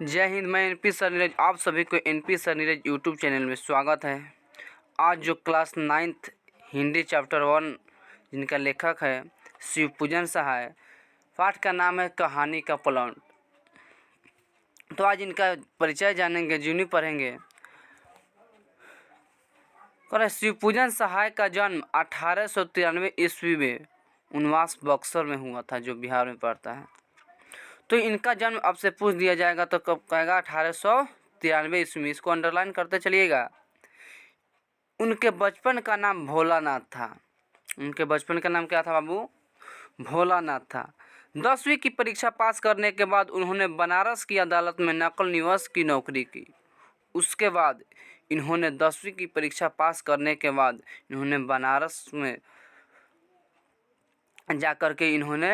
जय हिंद। मैं NP sir Neeraj, आप सभी को NP sir Neeraj YouTube channel में स्वागत है। आज जो क्लास 9th हिंदी चैप्टर 1 जिनका लेखक है शिवपूजन सहाय, पाठ का नाम है कहानी का प्लॉट। तो आज इनका परिचय जानेंगे, जीवनी पढ़ेंगे। और शिवपूजन सहाय का जन्म 1893 ईस्वी में उनवास बक्सर में हुआ था, जो बिहार में पड़ता है। तो इनका जन्म अब से पूछ दिया जाएगा तो कब कहेगा 1893 ईस्वी में। इसको अंडरलाइन करते चलिएगा। उनके बचपन का नाम भोलानाथ था। उनके बचपन का नाम क्या था बाबू? भोलानाथ था। 10वीं की परीक्षा पास करने के बाद उन्होंने बनारस की अदालत में नकल निवास की नौकरी की। उसके बाद इन्होंने 10वीं की परीक्षा पास करने के बाद इन्होंने बनारस में जाकर के इन्होंने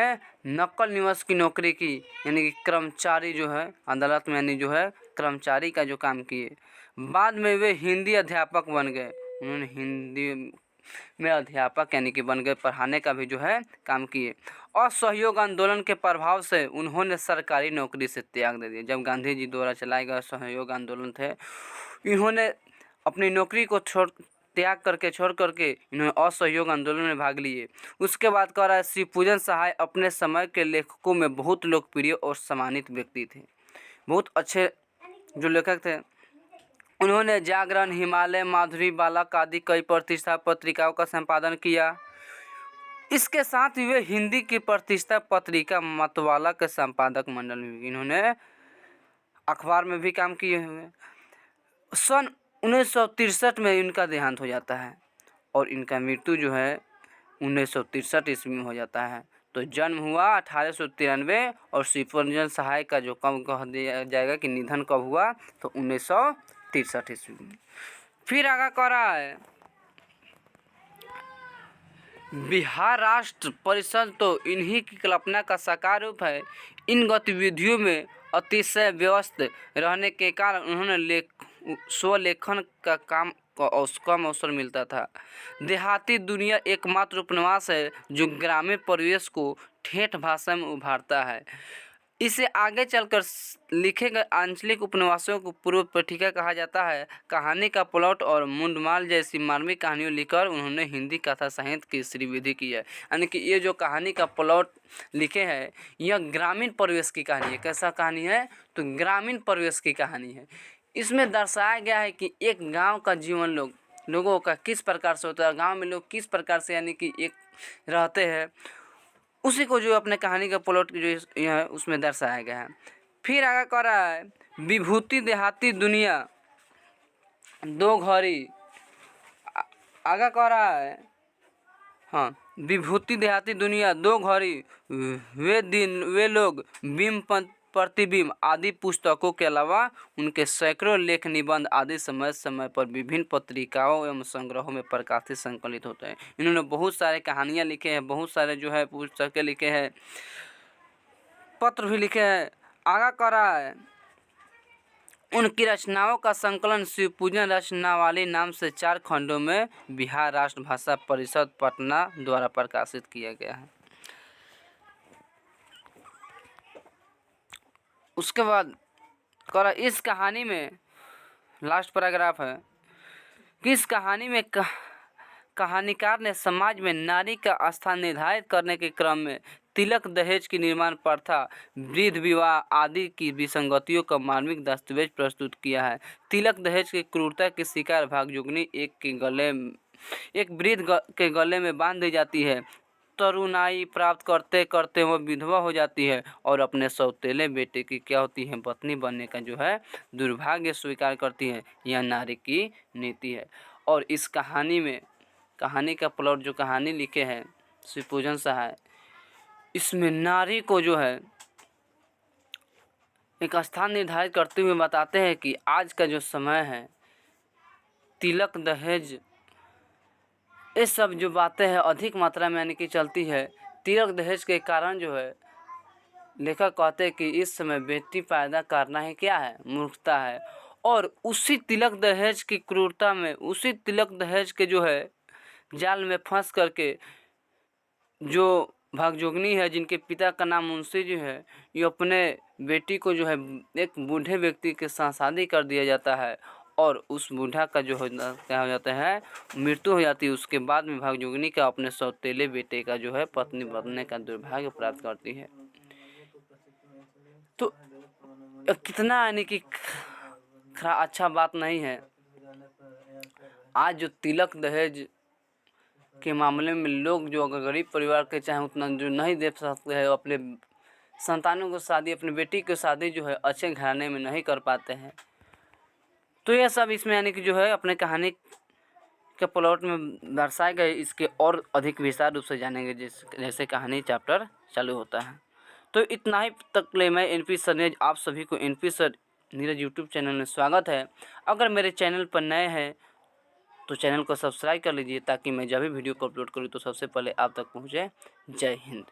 नकल निवास की नौकरी की, यानी कि कर्मचारी जो है अदालत में, यानी जो है कर्मचारी का जो काम किए। बाद में वे हिंदी अध्यापक बन गए। उन्होंने हिंदी में अध्यापक यानी कि बन गए, पढ़ाने का भी जो है काम किए। असहयोग आंदोलन के प्रभाव से उन्होंने सरकारी नौकरी से त्याग दे दिया। जब गांधी जी द्वारा चलाए गए असहयोग आंदोलन थे, इन्होंने अपनी नौकरी को त्याग करके छोड़ करके इन्होंने असहयोग आंदोलन में भाग लिए। उसके बाद कह रहा है शिवपूजन सहाय अपने समय के लेखकों में बहुत लोकप्रिय और सम्मानित व्यक्ति थे। बहुत अच्छे जो लेखक थे। उन्होंने जागरण, हिमालय, माधुरी, बालक आदि कई प्रतिष्ठित पत्रिकाओं का संपादन किया। इसके साथ ही वे हिंदी की प्रतिष्ठित पत्रिका मतवाला के संपादक मंडल में भी इन्होंने अखबार में भी काम किए हुए। सन 1963 में इनका देहांत हो जाता है और इनका मृत्यु जो है 1963 ईस्वी में हो जाता है। तो जन्म हुआ 1893 और शिवपूजन सहाय का जो कब कह दिया जाएगा कि निधन कब हुआ, तो 1963 ईस्वी में। फिर आगे कह रहा है बिहार राष्ट्र परिषद तो इन्हीं की कल्पना का साकार रूप है। इन गतिविधियों में अतिशय व्यस्त रहने के कारण उन्होंने स्वलेखन का काम कम अवसर मिलता था। देहाती दुनिया एकमात्र उपन्यास है जो ग्रामीण परिवेश को ठेठ भाषा में उभारता है। इसे आगे चलकर लिखे गए आंचलिक उपन्यासों को पूर्व पठिका कहा जाता है। कहानी का प्लॉट और मुंडमाल जैसी मार्मिक कहानियों लिखकर उन्होंने हिंदी कथा साहित्य की श्रीवृद्धि की है। यानी कि ये जो कहानी का प्लॉट लिखे हैं, यह ग्रामीण परिवेश की कहानी है। कैसा कहानी है? तो ग्रामीण परिवेश की कहानी है। इसमें दर्शाया गया है कि एक गाँव का जीवन लोगों का किस प्रकार से होता है, गाँव में लोग किस प्रकार से यानी कि एक रहते हैं, उसी को जो अपने कहानी का प्लॉट जो है उसमें दर्शाया गया है। फिर आगे कह रहा है विभूति देहाती दुनिया दो घड़ी। आगे कह रहा है हाँ, विभूति देहाती दुनिया दो घड़ी, वे दिन वे लोग, बिंब प्रतिबिंब आदि पुस्तकों के अलावा उनके सैकड़ों लेख, निबंध आदि समय समय पर विभिन्न पत्रिकाओं एवं संग्रहों में प्रकाशित संकलित होते हैं। इन्होंने बहुत सारे कहानियाँ लिखे हैं, बहुत सारे जो है पुस्तकें लिखे हैं, पत्र भी लिखे हैं। आगे कह रहा है उनकी रचनाओं का संकलन शिवपूजन रचनावली नाम से 4 खंडों में बिहार राष्ट्र भाषा परिषद पटना द्वारा प्रकाशित किया गया है। उसके बाद कह रहा इस कहानी में लास्ट पैराग्राफ है कि इस कहानी में कहानीकार ने समाज में नारी का स्थान निर्धारित करने के क्रम में तिलक दहेज की निर्माण प्रथा, वृद्ध विवाह आदि की विसंगतियों का मार्मिक दस्तावेज प्रस्तुत किया है। तिलक दहेज की क्रूरता के शिकार भागयुग्नी एक वृद्ध के गले में बांध दी जाती है। तरुणाई प्राप्त करते करते वह विधवा हो जाती है और अपने सौतेले बेटे की क्या होती है, पत्नी बनने का जो है दुर्भाग्य स्वीकार करती है। यह नारी की नीति है। और इस कहानी में कहानी का प्लॉट जो कहानी लिखे हैं शिवपूजन सहाय, इसमें नारी को जो है एक स्थान निर्धारित करते हुए बताते हैं कि आज का जो समय है, तिलक दहेज ये सब जो बातें हैं अधिक मात्रा में यानी कि चलती है। तिलक दहेज के कारण जो है लेखक कहते हैं कि इस समय बेटी पैदा करना है क्या है, मूर्खता है। और उसी तिलक दहेज की क्रूरता में, उसी तिलक दहेज के जो है जाल में फंस करके जो भागजोगनी है जिनके पिता का नाम मुंशी जी है, ये अपने बेटी को जो है एक बूढ़े व्यक्ति के साथ शादी कर दिया जाता है और उस बूढ़ा का जो क्या हो जाता है, मृत्यु हो जाती है। उसके बाद में भागजोगनी का अपने सौतेले बेटे का जो है पत्नी बनने का दुर्भाग्य प्राप्त करती है। तो कितना यानी कि अच्छा बात नहीं है। आज जो तिलक दहेज के मामले में लोग जो अगर गरीब परिवार के चाहे उतना जो नहीं दे सकते हैं, अपने संतानों को शादी, अपनी बेटी की शादी जो है अच्छे घराने में नहीं कर पाते हैं। तो यह सब इसमें यानी कि जो है अपने कहानी के प्लॉट में दर्शाए गए, इसके और अधिक विस्तार रूप से जानेंगे जैसे कहानी चैप्टर चालू होता है। तो इतना ही तक ले मैं एनपी सर ने आप सभी को NP sir Neeraj YouTube channel में स्वागत है। अगर मेरे चैनल पर नए हैं तो चैनल को सब्सक्राइब कर लीजिए ताकि मैं जब भी वीडियो को अपलोड करूँ तो सबसे पहले आप तक पहुँचे। जय हिंद।